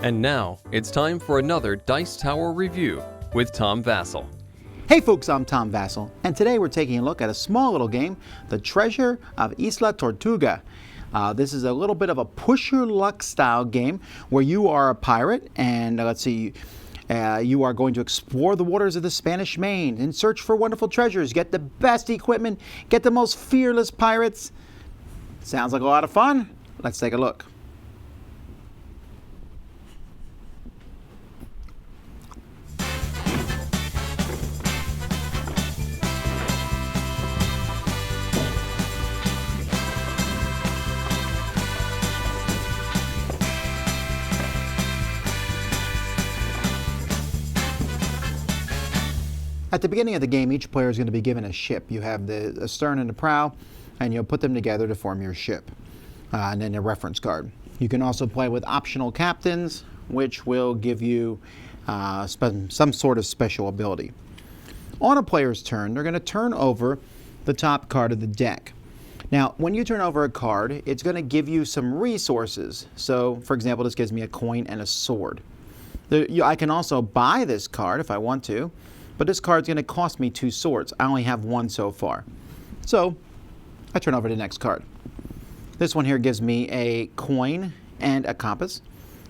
And now, it's time for another Dice Tower review with Tom Vasel. Hey folks, I'm Tom Vasel, and today we're taking a look at a small little game, The Treasure of Isla Tortuga. This is a little bit of a push your luck style game where you are a pirate and you are going to explore the waters of the Spanish Main and search for wonderful treasures, get the best equipment, get the most fearless pirates. Sounds like a lot of fun. Let's take a look. At the beginning of the game, each player is going to be given a ship. You have the stern and the prow, and you'll put them together to form your ship. And then a reference card. You can also play with optional captains, which will give you some sort of special ability. On a player's turn, they're going to turn over the top card of the deck. Now, when you turn over a card, it's going to give you some resources. So, for example, this gives me a coin and a sword. I can also buy this card if I want to. But this card's going to cost me 2 swords. I only have 1 so far. So, I turn over the next card. This one here gives me a coin and a compass.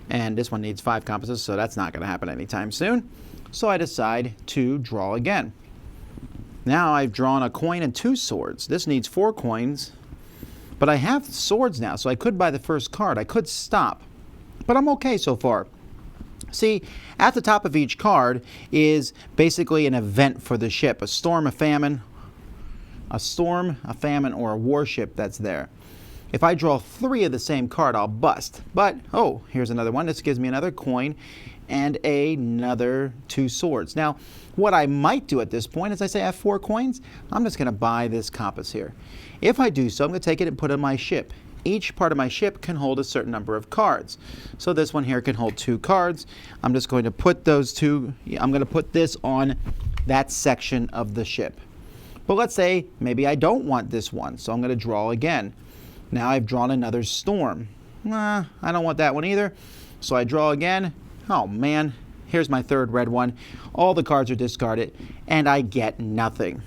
And this one needs 5 compasses, so that's not going to happen anytime soon. So I decide to draw again. Now I've drawn a coin and 2 swords. This needs 4 coins. But I have swords now, so I could buy the first card. I could stop. But I'm okay so far. See, at the top of each card is basically an event for the ship. A storm, a famine, or a warship that's there. If I draw 3 of the same card, I'll bust. But, oh, here's another one. This gives me another coin and another 2 swords. Now, what I might do at this point is I say I have 4 coins. I'm just going to buy this compass here. If I do so, I'm going to take it and put it on my ship. Each part of my ship can hold a certain number of cards. So this one here can hold 2 cards. I'm just going to put I'm going to put this on that section of the ship. But let's say maybe I don't want this one, so I'm going to draw again. Now I've drawn another storm. I don't want that one either. So I draw again. Oh man, here's my 3rd red one. All the cards are discarded, and I get nothing.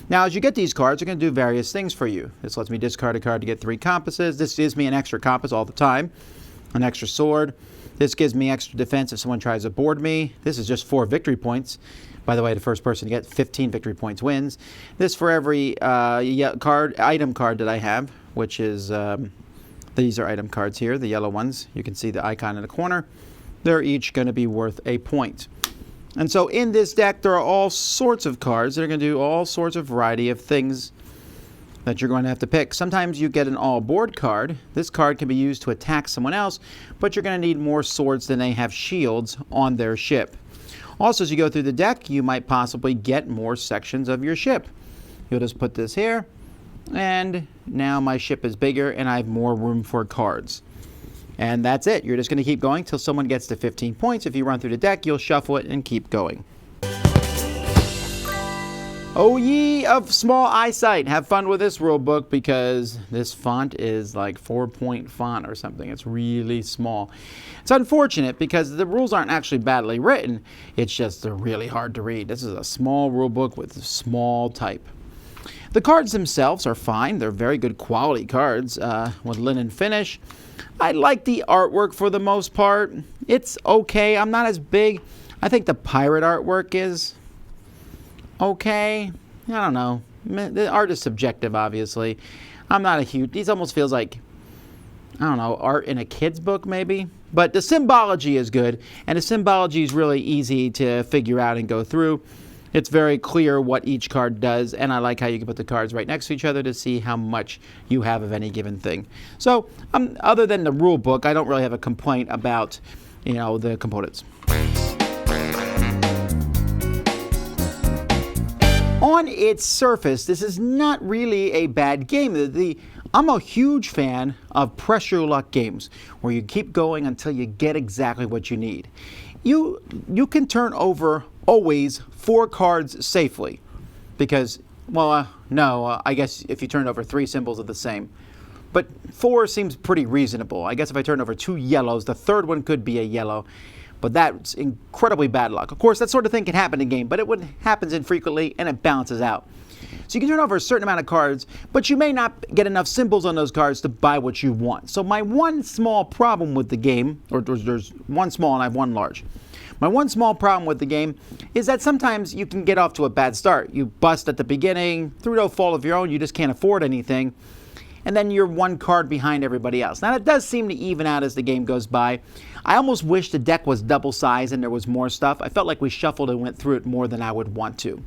Now, as you get these cards, they're going to do various things for you. This lets me discard a card to get 3 compasses. This gives me an extra compass all the time, an extra sword. This gives me extra defense if someone tries to board me. This is just 4 victory points. By the way, the first person to get 15 victory points wins. This for every item card that I have, which is, these are item cards here, the yellow ones. You can see the icon in the corner. They're each going to be worth a point. And so in this deck, there are all sorts of cards that are going to do all sorts of variety of things that you're going to have to pick. Sometimes you get an all-board card. This card can be used to attack someone else, but you're going to need more swords than they have shields on their ship. Also, as you go through the deck, you might possibly get more sections of your ship. You'll just put this here, and now my ship is bigger and I have more room for cards. And that's it. You're just going to keep going till someone gets to 15 points. If you run through the deck, you'll shuffle it and keep going. Oh, ye of small eyesight, have fun with this rule book because this font is like 4-point font or something. It's really small. It's unfortunate because the rules aren't actually badly written. It's just they're really hard to read. This is a small rule book with small type. The cards themselves are fine. They're very good quality cards with linen finish. I like the artwork for the most part. It's okay. I'm not as big. I think the pirate artwork is okay. I don't know. The art is subjective, obviously. I'm not a huge... These almost feels like, I don't know, art in a kid's book maybe. But the symbology is good. And the symbology is really easy to figure out and go through. It's very clear what each card does, and I like how you can put the cards right next to each other to see how much you have of any given thing. So, other than the rule book, I don't really have a complaint about, the components. On its surface, this is not really a bad game. I'm a huge fan of press your luck games, where you keep going until you get exactly what you need. You can turn over always 4 cards safely because, I guess if you turn over 3 symbols of the same. but 4 seems pretty reasonable. I guess if I turn over 2 yellows, the third one could be a yellow. But that's incredibly bad luck. Of course, that sort of thing can happen in game, but it happens infrequently and it balances out. So you can turn over a certain amount of cards, but you may not get enough symbols on those cards to buy what you want. So my one small problem with the game, or there's one small and I have one large. My one small problem with the game is that sometimes you can get off to a bad start. You bust at the beginning, through no fault of your own, you just can't afford anything. And then you're one card behind everybody else. Now, that does seem to even out as the game goes by. I almost wish the deck was double size and there was more stuff. I felt like we shuffled and went through it more than I would want to.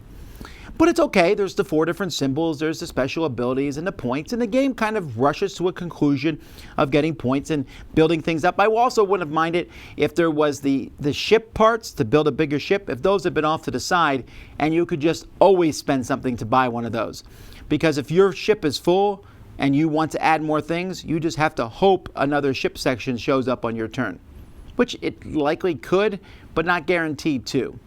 But it's okay. There's the 4 different symbols, there's the special abilities and the points, and the game kind of rushes to a conclusion of getting points and building things up. I also wouldn't have minded if there was the ship parts to build a bigger ship, if those had been off to the side, and you could just always spend something to buy one of those. Because if your ship is full, and you want to add more things, you just have to hope another ship section shows up on your turn. Which it likely could, but not guaranteed to.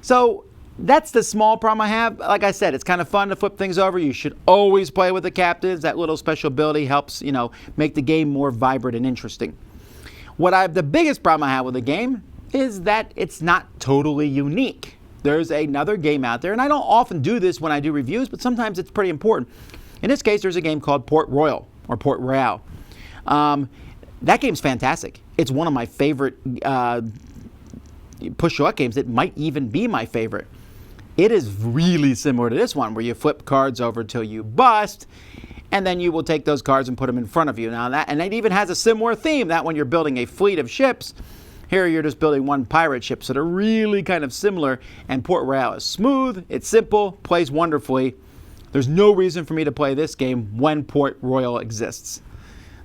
So that's the small problem I have. Like I said, it's kind of fun to flip things over. You should always play with the captives. That little special ability helps, make the game more vibrant and interesting. The biggest problem I have with the game is that it's not totally unique. There's another game out there, and I don't often do this when I do reviews, but sometimes it's pretty important. In this case, there's a game called Port Royal, or Port Royale. That game's fantastic. It's one of my favorite push-your-luck games. It might even be my favorite. It is really similar to this one, where you flip cards over till you bust, and then you will take those cards and put them in front of you. Now and it even has a similar theme. That one, you're building a fleet of ships. Here, you're just building one pirate ship. So they're really kind of similar, and Port Royale is smooth, it's simple, plays wonderfully. There's no reason for me to play this game when Port Royal exists.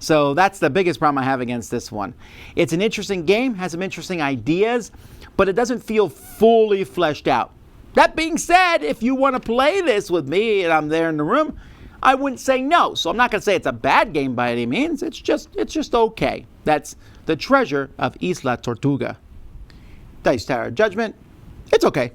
So that's the biggest problem I have against this one. It's an interesting game, has some interesting ideas, but it doesn't feel fully fleshed out. That being said, if you want to play this with me and I'm there in the room, I wouldn't say no. So I'm not going to say it's a bad game by any means. It's just okay. That's the treasure of Isla Tortuga. Dice Tower Judgment. It's okay.